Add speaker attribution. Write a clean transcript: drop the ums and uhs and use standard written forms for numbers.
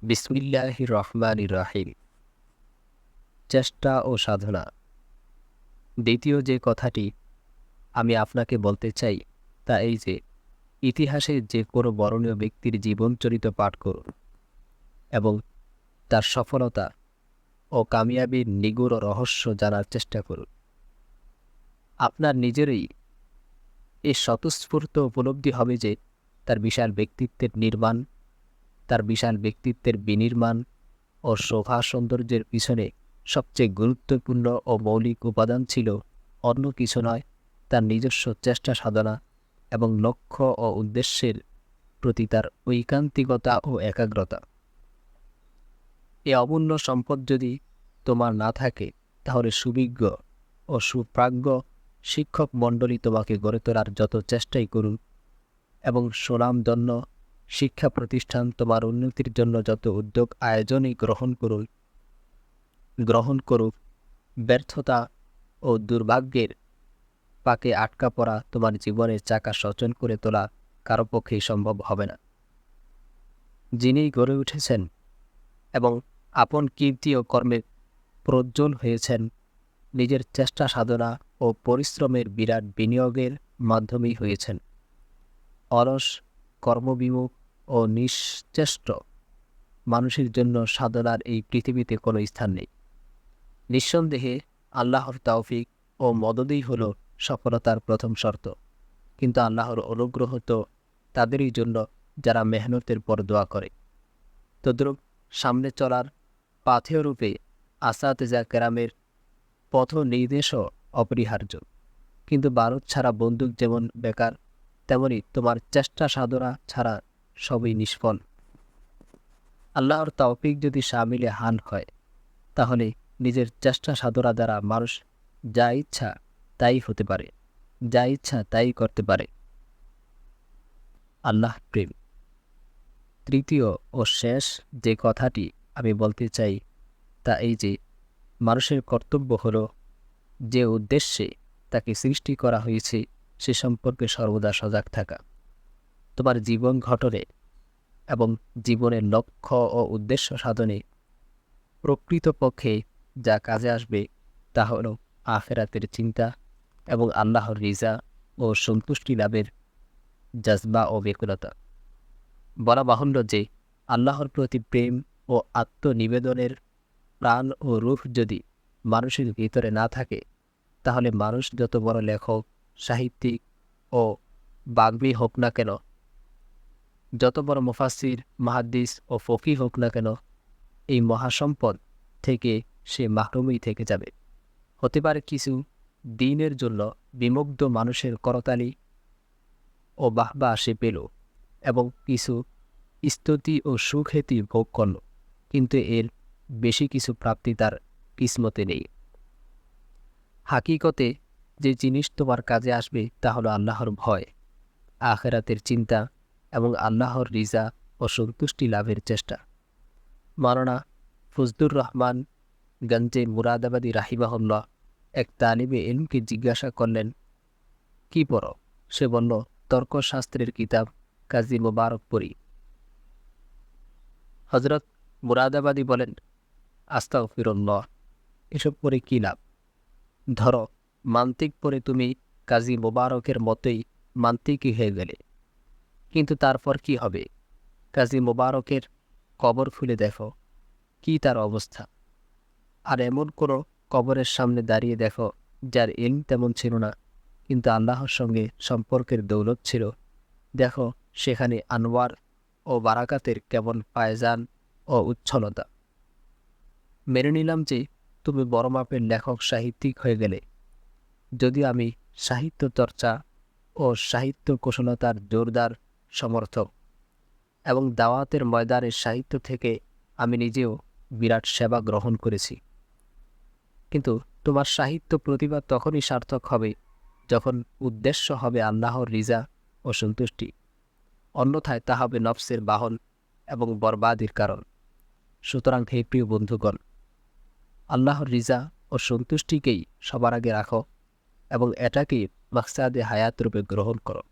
Speaker 1: বিসমিল্লাহির রহমানির রহিম। চেষ্টা ও সাধনা। দ্বিতীয় যে কথাটি আমি আপনাকে বলতে চাই তা এই যে, ইতিহাসে যে কোনো বরণীয় ব্যক্তির জীবনচরিত পাঠ করুন এবং তার সফলতা ও কামিয়াবির নিগূঢ় রহস্য জানার চেষ্টা করুন। আপনার নিজেরই এই স্বতঃস্ফূর্ত উপলব্ধি হবে যে তার বিশাল ব্যক্তিত্বের নির্মাণ, তার বিশাল ব্যক্তিত্বের বিনির্মাণ ও শোভা সৌন্দর্যের পিছনে সবচেয়ে গুরুত্বপূর্ণ ও মৌলিক উপাদান ছিল অন্য কিছু নয়, তার নিজস্ব চেষ্টা সাধনা এবং লক্ষ্য ও উদ্দেশ্যের প্রতি তার ঐকান্তিকতা ও একাগ্রতা। এ অমূল্য সম্পদ যদি তোমার না থাকে, তাহলে সুবিজ্ঞ ও সুপ্রাজ্ঞ শিক্ষক মণ্ডলী তোমাকে গড়ে তোলার যত চেষ্টাই করুন এবং সুনামধন্য শিক্ষা প্রতিষ্ঠান তোমার উন্নতির জন্য যত উদ্যোগ আয়োজনই গ্রহণ করুক, ব্যর্থতা ও দুর্ভাগ্যের পাকে আটকা পড়া তোমার জীবনের চাকা সচল করে তোলা কারো পক্ষেই সম্ভব হবে না। যিনি গড়ে উঠেছেন এবং আপন কীর্তি ও কর্মে প্রজ্জ্বল হয়েছেন, নিজের চেষ্টা সাধনা ও পরিশ্রমের বিরাট বিনিয়োগের মাধ্যমেই হয়েছেন। অলস, কর্মবিমুখ ও নিশ্চেষ্ট মানুষের জন্য সাধনার এই পৃথিবীতে কোনো স্থান নেই। নিঃসন্দেহে আল্লাহর তৌফিক ও মদদই হল সফলতার প্রথম শর্ত, কিন্তু আল্লাহর অনুগ্রহ তো তাদেরই জন্য যারা মেহনতের পর দোয়া করে। তদ্রূপ সামনে চলার পাথেয় রূপে আসাতেজা কেরামের পথ নির্দেশও অপরিহার্য, কিন্তু বারুদ ছাড়া বন্দুক যেমন বেকার, তেমনি তোমার চেষ্টা সাধনা ছাড়া সবই নিষ্ফল। আল্লাহর তৌফিক যদি শামিলে হান হয়, তাহলে নিজের চেষ্টা সাধনা দ্বারা মানুষ যা ইচ্ছা তাই হতে পারে, যা ইচ্ছা তাই করতে পারে। আল্লাহ প্রেম। তৃতীয় ও শেষ যে কথাটি আমি বলতে চাই তা এই যে, মানুষের কর্তব্য হল যে উদ্দেশ্যে তাকে সৃষ্টি করা হয়েছে সে সম্পর্কে সর্বদা সজাগ থাকা। তোমার জীবন ঘটনে এবং জীবনের লক্ষ্য ও উদ্দেশ্য সাধনে প্রকৃতপক্ষে যা কাজে আসবে তা হল আখিরাতের চিন্তা এবং আল্লাহর রিজা ও সন্তুষ্টি লাভের জজবা ও ব্যাকুলতা। বলা বাহুল্য যে, আল্লাহর প্রতি প্রেম ও আত্মনিবেদনের প্রাণ ও রূহ যদি মানুষের ভিতরে না থাকে, তাহলে মানুষ যত বড় লেখক, সাহিত্যিক ও বাগ্মী হোক না কেন, যত বড় মুফাসসির, মুহাদ্দিস ও ফকিহ হোক না কেন, এই মহাসম্পদ থেকে সে মাহরুমই থেকে যাবে। হতে পারে কিছু দিনের জন্য বিমুগ্ধ মানুষের করতালি ও বাহবা সে পেল এবং কিছু স্তুতি ও সুখ্যাতি ভোগ করল, কিন্তু এর বেশি কিছু প্রাপ্তি তার কিসমতে নেই। হাকিকতে যে জিনিস তোমার কাজে আসবে তা হলো আল্লাহর ভয়, আখিরাতের চিন্তা এবং আল্লাহর রিজা ও সন্তুষ্টি লাভের চেষ্টা। মাওলানা ফজলুর রহমান গঞ্জে মুরাদাবাদী রাহিমাহুল্লাহ এক তালিবে ইলমকে জিজ্ঞাসা করলেন, কি পড়ো? সে বলল, তর্কশাস্ত্রের কিতাব কাজী মোবারক পড়ি। হজরত মুরাদাবাদী বলেন, আস্তাগফিরুল্লাহ, এসব পড়ে কী লাভ? ধরো, মান্তিক পড়ে তুমি কাজী মোবারকের মতোই মান্তিকই হয়ে গেলে, কিন্তু তারপর কি হবে? কাজী মোবারকের কবর খুলে দেখো কি তার অবস্থা। আর এমন কোনো কবরের সামনে দাঁড়িয়ে দেখো যার ইলম তেমন ছিল না, কিন্তু আল্লাহর সঙ্গে সম্পর্কের দৌলত ছিল। দেখো সেখানে আনোয়ার ও বারাকাতের কেমন পায়জান ও উচ্ছলতা। মেনে নিলাম যে তুমি বড় মাপের লেখক সাহিত্যিক হয়ে গেলে, যদিও আমি সাহিত্য চর্চা ও সাহিত্য কুশলতার জোরদার সমর্থক এবং দাওয়াতের ময়দানের সাহিত্য থেকে আমি নিজেও বিরাট সেবা গ্রহণ করেছি, কিন্তু তোমার সাহিত্য প্রতিভা তখনই সার্থক হবে যখন উদ্দেশ্য হবে আল্লাহর রিজা ও সন্তুষ্টি, অন্যথায় তা হবে নফসের বাহন এবং বরবাদির কারণ। সুতরাং হে প্রিয় বন্ধুগণ, আল্লাহর রিজা ও সন্তুষ্টিকেই সবার আগে রাখো এবং এটাকেই মাকসাদে হায়াত রূপে গ্রহণ করো।